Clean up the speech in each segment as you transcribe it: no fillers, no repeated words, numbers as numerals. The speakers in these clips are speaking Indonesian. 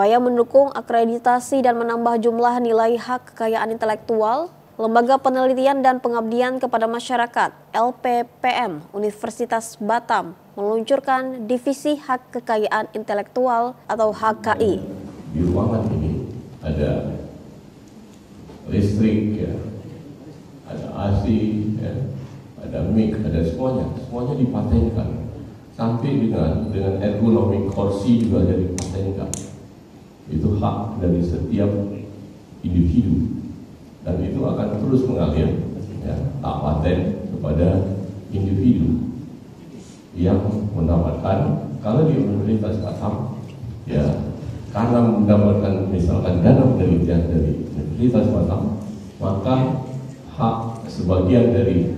Upaya mendukung akreditasi dan menambah jumlah nilai hak kekayaan intelektual, Lembaga Penelitian dan Pengabdian kepada Masyarakat (LPPM) Universitas Batam meluncurkan Divisi Hak Kekayaan Intelektual atau HKI. Di ruangan ini ada listrik, ya, ada AC, ya, ada mic, ada semuanya dipatenkan. Sampai dengan ergonomi kursi juga ada dipatenkan. Itu hak dari setiap individu dan itu akan terus mengalir, ya, hak paten kepada individu yang mendapatkan. Kalau di Universitas Batam, ya, karena mendapatkan misalkan dana penelitian dari Universitas Batam, maka hak sebagian dari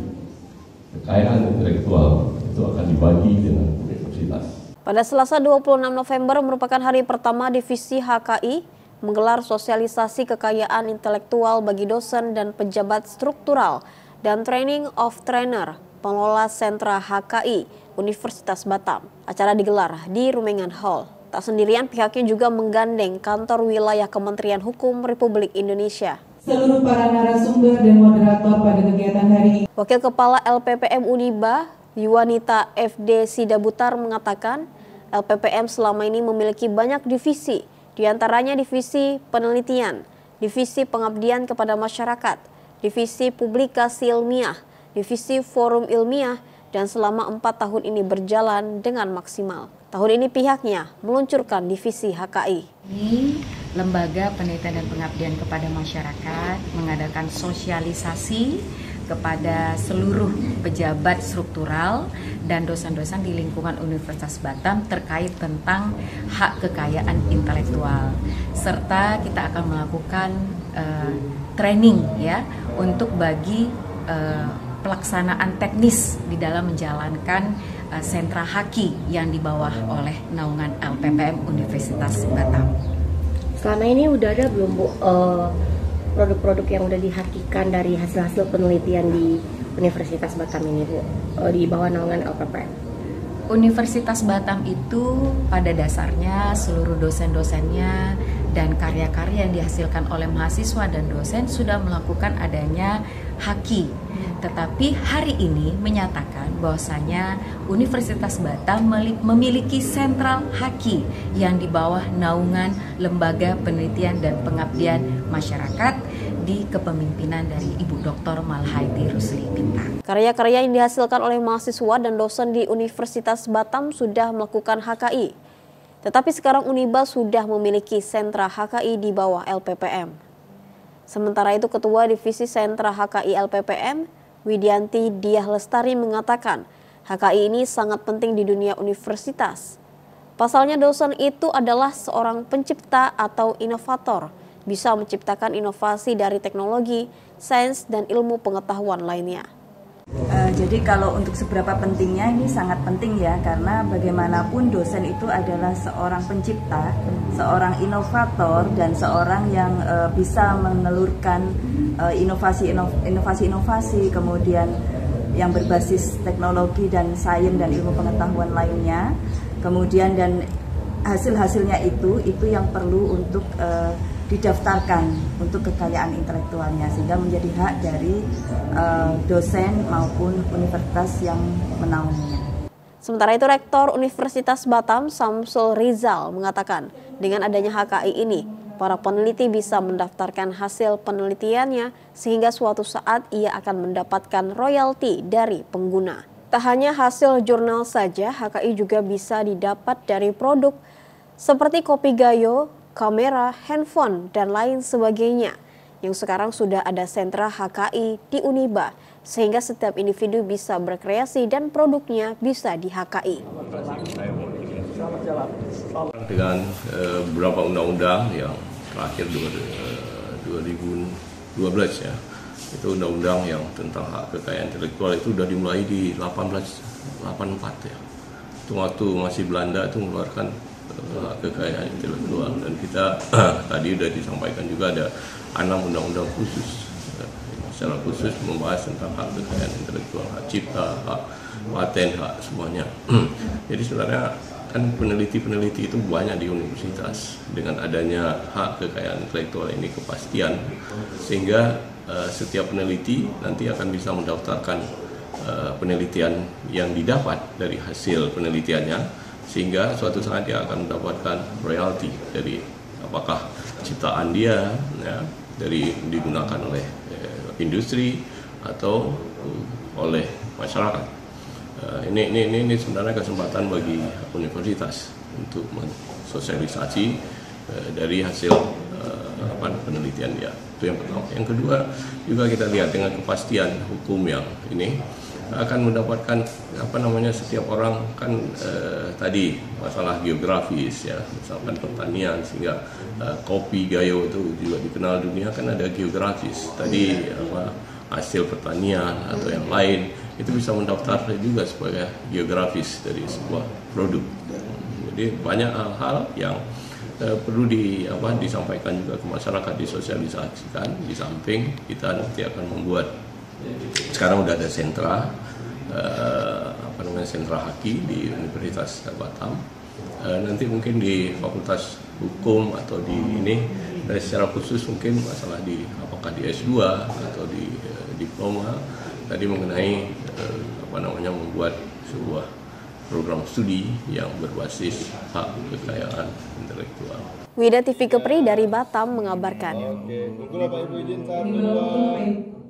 kekayaan intelektual itu akan dibagi dengan universitas. Pada Selasa 26 November merupakan hari pertama Divisi HKI menggelar sosialisasi kekayaan intelektual bagi dosen dan pejabat struktural dan training of trainer pengelola sentra HKI Universitas Batam. Acara digelar di Rumengan Hall. Tak sendirian, pihaknya juga menggandeng kantor wilayah Kementerian Hukum Republik Indonesia. Seluruh para narasumber dan moderator pada kegiatan hari ini. Wakil Kepala LPPM Uniba, Yuwanita FD Sidabutar mengatakan, LPPM selama ini memiliki banyak divisi, diantaranya divisi penelitian, divisi pengabdian kepada masyarakat, divisi publikasi ilmiah, divisi forum ilmiah, dan selama 4 tahun ini berjalan dengan maksimal. Tahun ini pihaknya meluncurkan divisi HKI. Lembaga Penelitian dan Pengabdian kepada Masyarakat mengadakan sosialisasi kepada seluruh pejabat struktural dan dosen-dosen di lingkungan Universitas Batam terkait tentang hak kekayaan intelektual, serta kita akan melakukan training, ya, untuk bagi pelaksanaan teknis di dalam menjalankan sentra HKI yang di bawah oleh naungan LPPM Universitas Batam. Selama ini udah ada belum, Bu, produk-produk yang udah dihakikan dari hasil-hasil penelitian di Universitas Batam ini, Bu, di bawah naungan LPPM? Universitas Batam itu pada dasarnya seluruh dosen-dosennya dan karya-karya yang dihasilkan oleh mahasiswa dan dosen sudah melakukan adanya HKI. Tetapi hari ini menyatakan bahwasanya Universitas Batam memiliki sentral HKI yang di bawah naungan Lembaga Penelitian dan Pengabdian Masyarakat di kepemimpinan dari Ibu Dr. Malhaiti Rusli Bintang. Karya-karya yang dihasilkan oleh mahasiswa dan dosen di Universitas Batam sudah melakukan HKI. Tetapi sekarang Uniba sudah memiliki sentra HKI di bawah LPPM. Sementara itu Ketua Divisi Sentra HKI LPPM, Widianti Diah Lestari mengatakan HKI ini sangat penting di dunia universitas. Pasalnya dosen itu adalah seorang pencipta atau inovator, bisa menciptakan inovasi dari teknologi, sains, dan ilmu pengetahuan lainnya. Jadi kalau untuk seberapa pentingnya, ini sangat penting ya, karena bagaimanapun dosen itu adalah seorang pencipta, seorang inovator, dan seorang yang bisa menelurkan inovasi-inovasi, kemudian yang berbasis teknologi dan sains dan ilmu pengetahuan lainnya, kemudian dan hasil-hasilnya itu yang perlu untuk didaftarkan untuk kekayaan intelektualnya sehingga menjadi hak dari dosen maupun universitas yang menaunginya. Sementara itu Rektor Universitas Batam Samsul Rizal mengatakan dengan adanya HKI ini para peneliti bisa mendaftarkan hasil penelitiannya sehingga suatu saat ia akan mendapatkan royalti dari pengguna. Tak hanya hasil jurnal saja, HKI juga bisa didapat dari produk seperti kopi gayo, kamera, handphone, dan lain sebagainya yang sekarang sudah ada sentra HKI di Uniba sehingga setiap individu bisa berkreasi dan produknya bisa di HKI. Dengan beberapa undang-undang yang terakhir 2012 ya, itu undang-undang yang tentang hak kekayaan intelektual itu sudah dimulai di 1884 ya. Itu waktu masih Belanda itu mengeluarkan kekayaan intelektual, dan kita tadi sudah disampaikan juga ada 6 undang-undang khusus secara khusus membahas tentang hak kekayaan intelektual, hak cipta, hak paten, hak semuanya. Jadi sebenarnya kan peneliti-peneliti itu banyak di universitas. Dengan adanya hak kekayaan intelektual ini kepastian, sehingga setiap peneliti nanti akan bisa mendaftarkan penelitian yang didapat dari hasil penelitiannya, sehingga suatu saat dia akan mendapatkan royalti dari apakah ciptaan dia, ya, dari digunakan oleh industri atau oleh masyarakat. Ini sebenarnya kesempatan bagi universitas untuk mensosialisasi dari hasil penelitian dia. Itu yang pertama. Yang kedua juga kita lihat dengan kepastian hukum yang ini akan mendapatkan setiap orang kan tadi masalah geografis, ya, misalkan pertanian, sehingga kopi Gayo itu juga dikenal dunia kan ada geografis. Tadi hasil pertanian atau yang lain itu bisa mendaftar juga sebagai geografis dari sebuah produk. Jadi banyak hal-hal yang perlu disampaikan juga ke masyarakat, disosialisasikan. Di samping kita nanti akan membuat, sekarang udah ada sentra sentra haki di Universitas Batam. Nanti mungkin di Fakultas Hukum atau di ini secara khusus mungkin masalah apakah di S2 atau di diploma tadi mengenai membuat sebuah program studi yang berbasis hak kekayaan intelektual. Wida TV Kepri dari Batam mengabarkan. Oke, tunggulah Pak Ibu izin 1, 2.